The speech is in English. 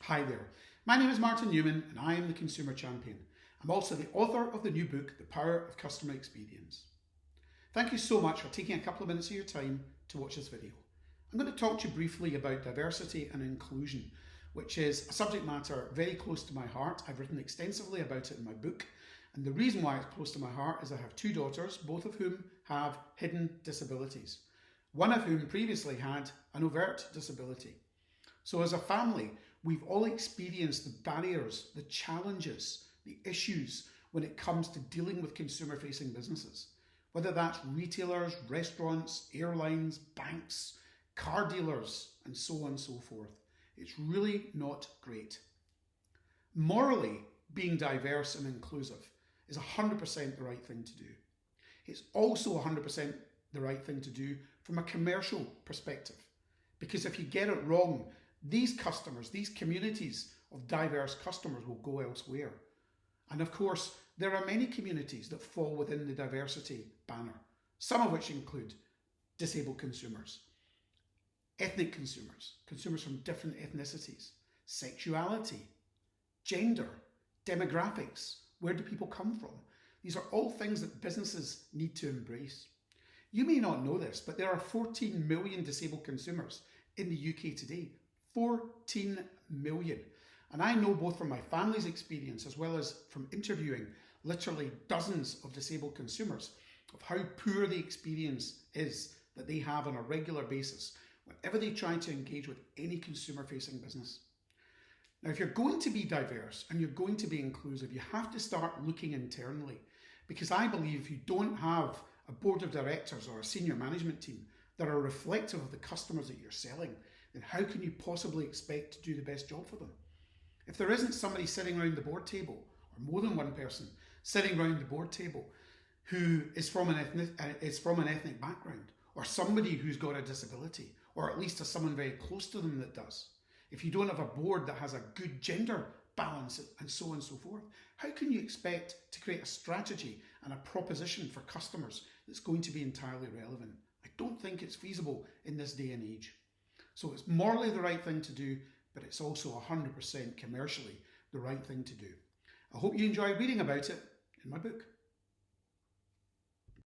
Hi there, my name is Martin Newman and I am the Consumer Champion. I'm also the author of the new book, The Power of Customer Experience. Thank you so much for taking a couple of minutes of your time to watch this video. I'm going to talk to you briefly about diversity and inclusion, which is a subject matter very close to my heart. I've written extensively about it in my book, and the reason why it's close to my heart is I have two daughters, both of whom have hidden disabilities, one of whom previously had an overt disability. So as a family, we've all experienced the barriers, the challenges, the issues when it comes to dealing with consumer-facing businesses, whether that's retailers, restaurants, airlines, banks, car dealers, and so on and so forth. It's really not great. Morally, being diverse and inclusive is 100% the right thing to do. It's also 100% the right thing to do from a commercial perspective, because if you get it wrong, these customers, these communities of diverse customers will go elsewhere. And of course, there are many communities that fall within the diversity banner, some of which include disabled consumers, ethnic consumers, consumers from different ethnicities, sexuality, gender, demographics, where do people come from? These are all things that businesses need to embrace. You may not know this, but there are 14 million disabled consumers in the UK today. 14 million. And I know both from my family's experience as well as from interviewing literally dozens of disabled consumers of how poor the experience is that they have on a regular basis whenever they try to engage with any consumer-facing business. Now, if you're going to be diverse and you're going to be inclusive, you have to start looking internally, because I believe if you don't have a board of directors or a senior management team that are reflective of the customers that you're selling, then how can you possibly expect to do the best job for them? If there isn't somebody sitting around the board table, or more than one person sitting around the board table who is from an ethnic background, or somebody who's got a disability, or at least someone very close to them that does, if you don't have a board that has a good gender balance and so on and so forth, how can you expect to create a strategy and a proposition for customers that's going to be entirely relevant? I don't think it's feasible in this day and age. So it's morally the right thing to do, but it's also 100% commercially the right thing to do. I hope you enjoy reading about it in my book.